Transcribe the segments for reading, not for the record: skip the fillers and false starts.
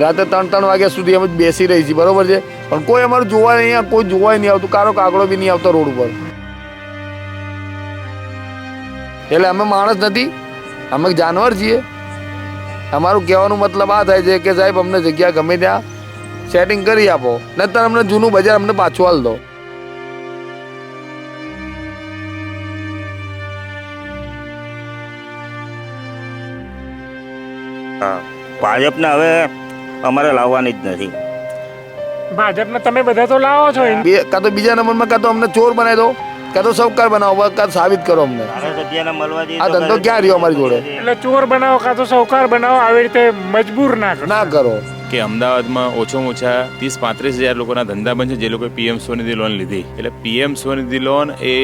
રાતે 3 વાગ્યા સુધી અમે બેસી રહી છીએ, બરોબર છે, પણ કોઈ અમારું જોવા અહીંયા કોઈ જોવા નહીં આવતું, કારો કાગડો બી નહીં આવતો રોડ ઉપર. એટલે અમે માણસ નથી, અમે જાનવર છીએ. અમારું કહેવાનું મતલબ આ થાય છે કે સાહેબ અમને જગ્યા ગમે ત્યાં સેટિંગ કરી આપો, નહીતર અમને જૂનું બજાર અમને પાછું હાલ દો. ભાજપને હવે અમારે લાવવાની જ નથી. ભાજપને તમે બધા તો લાવો છો. કાં તો બીજા નંબરમાં કાં તો અમને ચોર બનાવી દો, કાં તો સૌકાર બનાવો, કાં સાબિત કરો અમને. આ ધંધો ક્યાં રહ્યો અમારી જોડે? એટલે ચોર બનાવો કાં તો સૌકાર બનાવો, આવી રીતે મજબૂર ના કરો. કે અમદાવાદમાં ઓછામાં ઓછા 30-35 હજાર લોકોના ધંધા બંધ છે જે લોકોએ પીએમ સ્વનિધિ લોન લીધી. એટલે પીએમ સ્વનિધિ લોન એ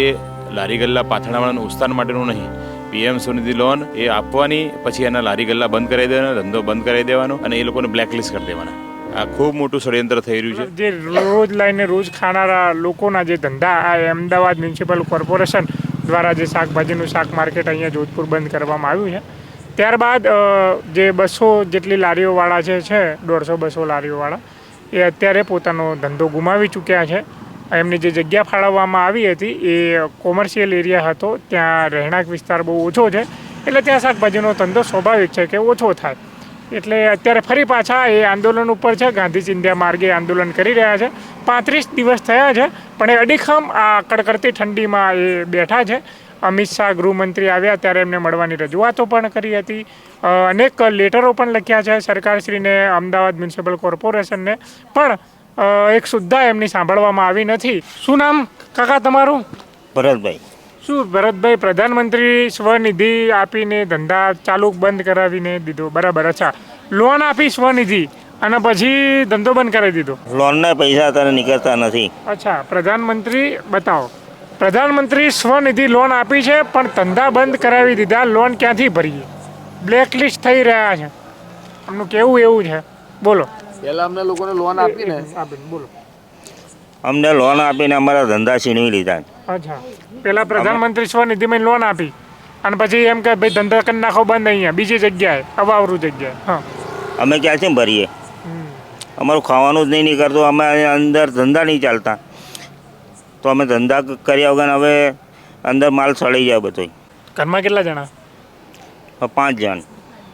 લારી ગલ્લા પાથરણાવાળાનું ઉસ્તાન માટેનું નહીં. પીએમ સ્વનિધિ લોન એ આપવાની, પછી એના લારી ગલ્લા બંધ કરાવી દેવાના, ધંધો બંધ કરાવી દેવાનો અને એ લોકોને બ્લેકલિસ્ટ કરી દેવાના. આ ખૂબ મોટું ષડયંત્ર થઈ રહ્યું છે. જે રોજ લઈને રોજ ખાનારા લોકોના જે ધંધા આ અમદાવાદ મ્યુનિસિપલ કોર્પોરેશન દ્વારા જે શાકભાજીનું શાક માર્કેટ અહીંયા જોધપુર બંધ કરવામાં આવ્યું છે, ત્યારબાદ જે 200 જેટલી લારીઓવાળા છે 150-200 લારીઓવાળા એ અત્યારે પોતાનો ધંધો ગુમાવી ચૂક્યા છે. એમની જે જગ્યા ફાળવવામાં આવી હતી એ કોમર્શિયલ એરિયા હતો, ત્યાં રહેણાંક વિસ્તાર બહુ ઓછો છે, એટલે ત્યાં શાકભાજીનો ધંધો સ્વાભાવિક છે કે ઓછો થાય. એટલે અત્યારે ફરી પાછા એ આંદોલન ઉપર છે, ગાંધી ચિંધ્યા માર્ગે આંદોલન કરી રહ્યા છે. 35 દિવસ થયા છે, પણ એ અડીખમ આ કડકડતી ઠંડીમાં એ બેઠા છે. અમિત શાહ ગૃહમંત્રી આવ્યા ત્યારે એમને મળવાની રજૂઆતો પણ કરી હતી, અનેક લેટરો પણ લખ્યા છે સરકારશ્રીને, અમદાવાદ મ્યુનિસિપલ કોર્પોરેશનને, પણ એક સુદ્ધા એમની સાંભળવામાં આવી નથી. શું નામ કાકા તમારું? ભરતભાઈ. શું ભરતભાઈ, પ્રધાનમંત્રી સ્વનિધિ આપીને ધંધા ચાલુ બંધ કરાવીને દીધો, બરાબર? અચ્છા, લોન આપી સ્વનિધિ અને પછી ધંધો બંધ કરાવી દીધો. લોનના પૈસા અત્યારે નીકળતા નથી. અચ્છા, પ્રધાનમંત્રી બતાવો, પ્રધાનમંત્રી સ્વનિધિ લોન આપી છે પણ ધંધા બંધ કરાવી દીધા. લોન ક્યાંથી ભરીએ? બ્લેકલિસ્ટ થઈ રહ્યા છે. એમનું કેવું એવું છે, બોલો. પહેલા અમને લોકોને લોન આપીને બોલો. અમને લોન આપીને અમારા ધંધા છીનવી લીધા. અચ્છા, પેલા પ્રધાનમંત્રી સ્વનિધિમાં લોન આપી અને પછી એમ કે ભાઈ ધંધા કરી નાખો બંધ અહીંયા બીજી જગ્યાએ, અવાવરું જગ્યાએ. હા, અમે ક્યાંથી ભરીએ? અમારું ખાવાનું જ નહીં નીકળતું, અમે અંદર ધંધા નહીં ચાલતા, તો અમે ધંધા કર્યા વગર હવે અંદર માલ સડી જાય બધો. ઘરમાં કેટલા જણા? 5 જણ.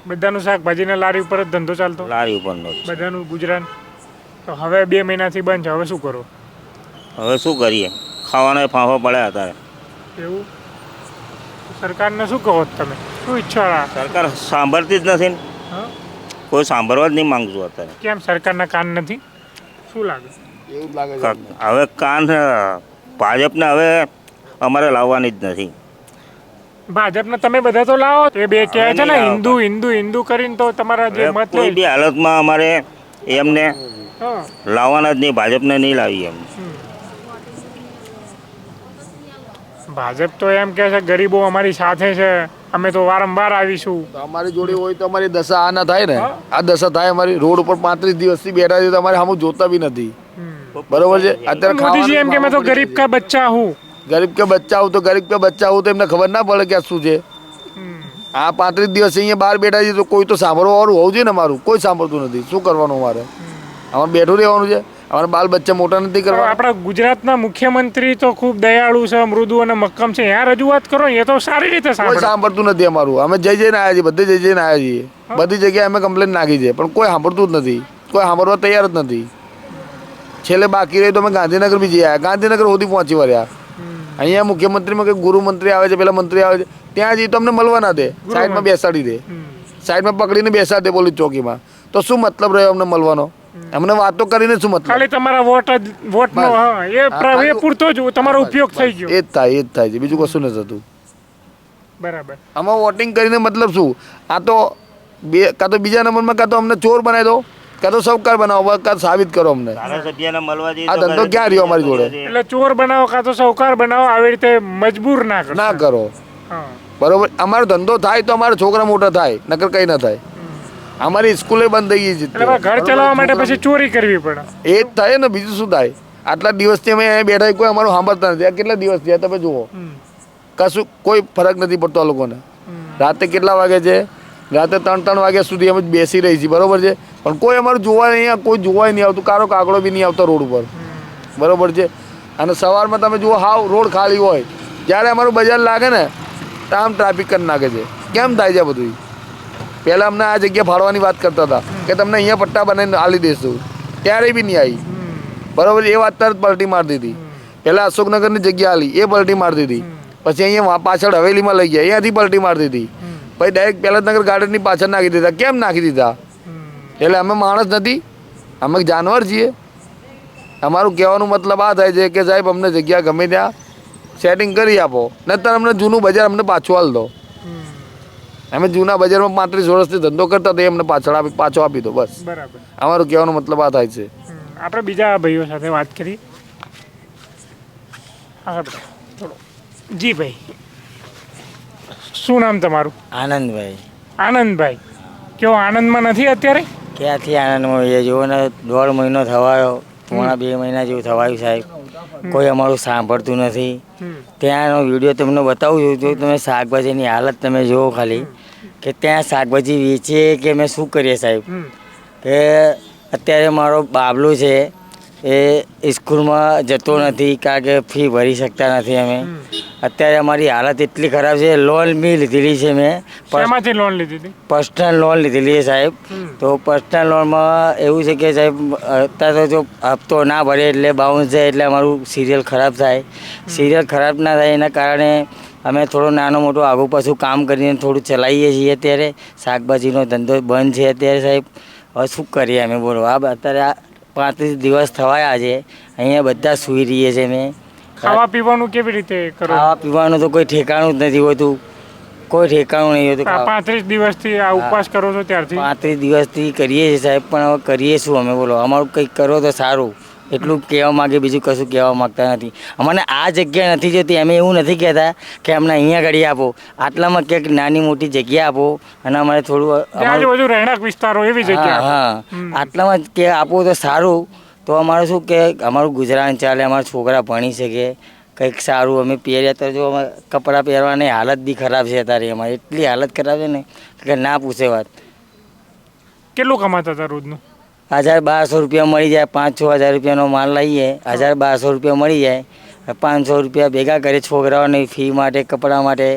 બધાનું શાકભાજીના લારી ઉપર જ ધંધો ચાલતો? લારી ઉપરનો બધાનું ગુજરાન. તો હવે 2 મહિનાથી બંધ છે, હવે શું કરો? હવે શું કરીએ? ખાવાના ફાંફા પડ્યા અત્યારે. એવું? સરકારને શું કહો તમે? શું ઈચ્છા? સરકાર સાંભળતી જ નથી ને. હા, કોઈ સાંભળવા જ નહીં માંગતું અત્યારે. કેમ સરકારના કાન નથી? શું લાગે? એવું જ લાગે છે. હવે કાન ભાજપને હવે અમારે લાવવાની જ નથી. ભાજપને તમે બધા તો લાવો, એ બે કહે છે ને હિન્દુ હિન્દુ હિન્દુ કરીને, તો તમારા જે મત કોઈ બી હાલતમાં અમારે એમને હા લાવવાના જ નહીં, ભાજપને નહીં લાવીએ એમ. ભાજપ તો એમ કહે છે ગરીબો અમારી સાથે છે, અમે તો વારંવાર આવીશું. તો અમારી જોડે હોય તો અમારી દશા આ ના થાય ને. આ દશા થાય અમારી. રોડ ઉપર 35 દિવસથી બેઠા છે, તમારે સામું જોતા બી નથી, બરોબર છે. અત્યારે મોદીજી એમ કે મેં તો ગરીબ કા બચ્ચા હું. ગરીબ કે બચ્ચા હું, તો ગરીબ કે બચ્ચા હું, તો એમને ખબર ના પડે કે આ શું છે. આ 35 દિવસ અહીંયા બહાર બેઠા છે, તો કોઈ તો સાંભળવાવાળું હોવું જોઈએ ને. અમારું કોઈ સાંભળતું નથી. શું કરવાનું અમારે? અમારે બેઠું રહેવાનું છે. અમારા બાલ બચ્ચા મોટા નથી કરવા. આપણા ગુજરાતના મુખ્યમંત્રી તો ખૂબ દયાળુ છે, મૃદુ અને મક્કમ છે. ત્યાં રજૂઆત કરો, એ તો સારી રીતે કોઈ સાંભળતું નથી અમારું. અમે જઈને આવ્યા છીએ, બધે જઈને આવ્યા છીએ, બધી જગ્યાએ અમે કમ્પ્લેન નાખી છે, પણ કોઈ સાંભળતું જ નથી. કોઈ સાંભળવા તૈયાર જ નથી. છેલ્લે બાકી રહી તો અમે ગાંધીનગર બી જઈ આવ્યા. ગાંધીનગર સુધી પહોંચી વળ્યા. અહીંયા મુખ્યમંત્રીમાં કંઈક ગૃહમંત્રી આવે છે, પેલા મંત્રી આવે છે, ત્યાં જઈએ તો અમને મળવા ના દે, સાઈડમાં બેસાડી દે, સાઈડમાં પકડીને બેસાડી દે પોલીસ ચોકીમાં. તો શું મતલબ રહ્યો અમને મળવાનો? અમને વાતો કરીને શું મતલબ? ખાલી તમારા વોટનો એ પૂરતો જ તમારો ઉપયોગ થઈ ગયો. એ જ થાય છે, બીજું કશું નથી થતું. બરાબર. આમાં વોટિંગ કરીને મતલબ શું? આ તો કાં તો બીજા નંબરમાં કાં તો અમને ચોર બનાવી દો, કાં તો સૌકાર બનાવો, કાં સાબિત કરો અમને. આ ધંધો ક્યાં રહ્યો અમારી જોડે? એટલે ચોર બનાવો કાં તો સૌકાર બનાવો, આવી રીતે મજબૂર ના કરો. બરોબર. અમારો ધંધો થાય તો અમારા છોકરા મોટા થાય, નકર કઈ ના થાય. અમારી સ્કૂલે બંધ થઈ ગઈ છે, ઘર ચલાવવા માટે પછી ચોરી કરવી પડે. એ જ થાય ને, બીજું શું થાય? આટલા દિવસથી અમે અહીંયા બેઠા, કોઈ અમારું સાંભળતા નથી. આ કેટલા દિવસ થયા તમે જુઓ, કશું કોઈ ફરક નથી પડતો આ લોકોને. રાતે કેટલા વાગે છે? રાતે 3 વાગ્યા સુધી અમે બેસી રહી છીએ, બરોબર છે, પણ કોઈ અમારું જોવા અહીંયા કોઈ જોવાય નહીં આવતું, કારો કાગડો બી નહીં આવતો રોડ ઉપર, બરોબર છે. અને સવારમાં તમે જુઓ હાવ રોડ ખાલી હોય, જ્યારે અમારું બજાર લાગે ને તો આમ ટ્રાફિક કરી નાખે છે. કેમ થાય છે બધું? પહેલાં અમને આ જગ્યા ફાળવાની વાત કરતા હતા કે તમને અહીંયા પટ્ટા બનાવીને આલી દઈશું, ત્યારે બી નહીં આવી, બરોબર. એ વાત તરત પલટી મારી દીધી. પહેલાં અશોકનગરની જગ્યા આલી, એ પલટી મારી દીધી. પછી અહીંયા પાછળ હવેલીમાં લઈ ગયા, અહીંયાથી પલટી મારી દીધી. પછી ડાયરેક્ટ પહેલાનગર ગાર્ડનની પાછળ નાખી દીધા. કેમ નાખી દીધા? એટલે અમે માણસ નથી, અમે જાનવર છીએ. અમારું કહેવાનું મતલબ આ થાય છે કે સાહેબ અમને જગ્યા ગમે ત્યાં સેટિંગ કરી આપો, નહીંતર અમને જૂનું બજાર અમને પાછું હાલ દો. અમે જૂના બજારમાં 35 વર્ષથી ધંધો કરતા હતા, એમને પાછો આપી દો, બસ. બરાબર. અમારું કહેવાનો મતલબ આ થાય છે. આપણે બીજા ભાઈઓ સાથે વાત કરી. આગળ બેટા, થોડો. જી ભાઈ, શું નામ તમારું? આનંદભાઈ. આનંદભાઈ, કેવો આનંદમાં નથી અત્યારે? ક્યાંથી આનંદમાં હોઈએ? જુઓ ને, 1.5 મહિનો થવાયો, પોણા 2 મહિના જેવું થવાયું સાહેબ. કોઈ અમારું સાંભળતું નથી. ત્યાંનો વિડીયો તમને બતાવું છું, તો તમે શાકભાજીની હાલત તમે જુઓ ખાલી, કે ત્યાં શાકભાજી વેચીએ કે અમે શું કરીએ સાહેબ. કે અત્યારે મારો બાબલો છે એ સ્કૂલમાં જતો નથી, કારણ કે ફી ભરી શકતા નથી અમે. અત્યારે અમારી હાલત એટલી ખરાબ છે. લોન બી લીધેલી છે મેં. શેમાંથી લોન લીધી હતી? પર્સનલ લોન લીધેલી છે સાહેબ. તો પર્સનલ લોનમાં એવું છે કે સાહેબ અત્યારે તો જો હપ્તો ના ભરે એટલે બાઉન્સ જાય, એટલે અમારું સિરિયલ ખરાબ થાય. સિરિયલ ખરાબ ના થાય એના કારણે અમે થોડો નાનો મોટો આગું પાછું કામ કરીને થોડું ચલાવીએ છીએ. અત્યારે શાકભાજીનો ધંધો બંધ છે અત્યારે સાહેબ. હવે શું કરીએ અમે, બોલો. અત્યારે આ 35 દિવસ થવાયા છે, અહીંયા બધા સૂઈ રહીએ છીએ અમે. ખાવા પીવાનું કેવી રીતે કરો? ખાવા પીવાનું તો કોઈ ઠેકાણું જ નથી હોતું, કોઈ ઠેકાણું નહીં હોતું. 35 દિવસથી આ ઉપવાસ કરો છો ત્યારથી? 35 દિવસથી કરીએ છીએ સાહેબ, પણ હવે કરીએ શું અમે, બોલો. અમારું કંઈક કરો તો સારું, એટલું કહેવા માગે, બીજું કશું કહેવા માગતા નથી. અમને આ જગ્યા નથી જોતી. અમે એવું નથી કહેતા કે અમને અહીંયા ઘડી આપો, આટલામાં ક્યાંક નાની મોટી જગ્યા આપો, અને અમારે થોડું આજુબાજુ રહેણાંક વિસ્તારો એવી જગ્યા. હા, આટલામાં કે આપો તો સારું. તો અમારું શું કે અમારું ગુજરાન ચાલે, અમારા છોકરા ભણી શકે, કંઈક સારું અમે પહેર્યા. તો જો અમે કપડાં પહેરવાની હાલત બી ખરાબ છે અત્યારે. અમારી એટલી હાલત ખરાબ છે ને કે ના પૂછે વાત. કેટલું કમાતા હતા રોજનું? 1200 રૂપિયા મળી જાય. 5-6 હજાર રૂપિયાનો માલ લઈએ, 1200 રૂપિયા મળી જાય. 500 રૂપિયા ભેગા કરે છોકરાઓની ફી માટે, કપડાં માટે.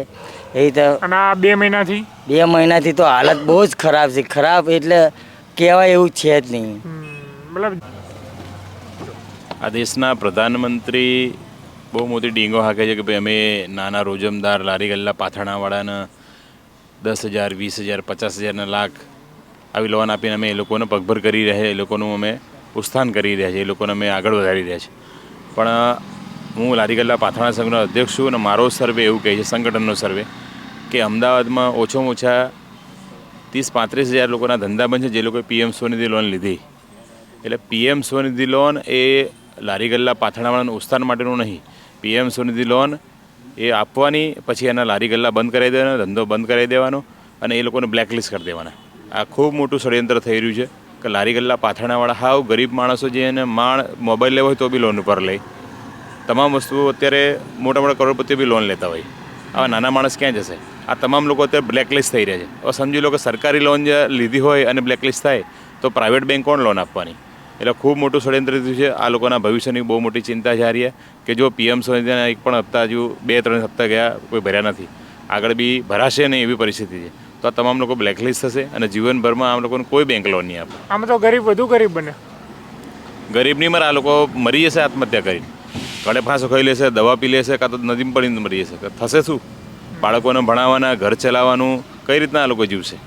એ રીતે. અને આ 2 મહિનાથી? 2 મહિનાથી તો હાલત બહુ જ ખરાબ છે. ખરાબ એટલે કહેવાય એવું છે જ નહીં. મતલબ આ દેશના પ્રધાનમંત્રી બહુ મોટી ડીંગો હાકે છે કે ભાઈ અમે નાના રોજમદાર લારી ગલ્લા પાથરણાવાળાને 10,000, 20,000, 50,000 લાખ આવી લોન આપીને અમે એ લોકોને પગભર કરી રહ્યા, એ લોકોનું અમે ઉત્થાન કરી રહ્યા છીએ, એ લોકોને અમે આગળ વધારી રહ્યા છીએ. પણ હું લારી ગલ્લા પાથરણા સંઘનો અધ્યક્ષ છું, અને મારો સર્વે એવું કહે છે, સંગઠનનો સર્વે, કે અમદાવાદમાં ઓછામાં ઓછા 30-35 હજાર લોકોના ધંધા બંધ છે જે લોકોએ PM સ્વનિધિ લોન લીધી. એટલે PM સ્વનિધિ લોન એ લારી ગલ્લા પાથરણાવાળાનું ઉત્થાન માટેનું નહીં. PM સ્વનિધિ લોન એ આપવાની, પછી એના લારી ગલ્લા બંધ કરાવી દેવાનો, ધંધો બંધ કરાવી દેવાનો, અને એ લોકોને બ્લેકલિસ્ટ કરી દેવાના. આ ખૂબ મોટું ષડયંત્ર થઈ રહ્યું છે કે લારી ગલ્લા પાથરણાવાળા હાવ ગરીબ માણસો જે એને મોબાઈલ લેવો હોય તો બી લોન ઉપર લે. તમામ વસ્તુઓ અત્યારે મોટા મોટા કરોડપતિઓ બી લોન લેતા હોય. આવા નાના માણસ ક્યાં જશે? આ તમામ લોકો અત્યારે બ્લેકલિસ્ટ થઈ રહ્યા છે. હવે સમજી લો કે સરકારી લોન જે લીધી હોય અને બ્લેકલિસ્ટ થાય તો પ્રાઇવેટ બેંક કોણ લોન આપવાની? એટલે ખૂબ મોટું ષડયંત્ર થયું છે. આ લોકોના ભવિષ્યની બહુ મોટી ચિંતા છે. કે જો PM સ્વનિધિના એક પણ હપ્તા હજુ 2-3 હપ્તા ગયા, કોઈ ભર્યા નથી, આગળ બી ભરાશે નહીં એવી પરિસ્થિતિ છે. તો આ તમામ લોકો બ્લેકલિસ્ટ થશે અને જીવનભરમાં આ લોકોને કોઈ બેંક લોન નહીં આપે. આમાં તો ગરીબ વધુ ગરીબ બને. ગરીબ નહીં મરે, આ લોકો મરી જશે આત્મહત્યા કરીને. ગળે ફાંસો ખાઈ લેશે, દવા પી લેશે, કાં તો નદીમાં પડીને મરી જશે. થશે શું? બાળકોને ભણાવવાના, ઘર ચલાવવાનું કઈ રીતના આ લોકો જીવશે?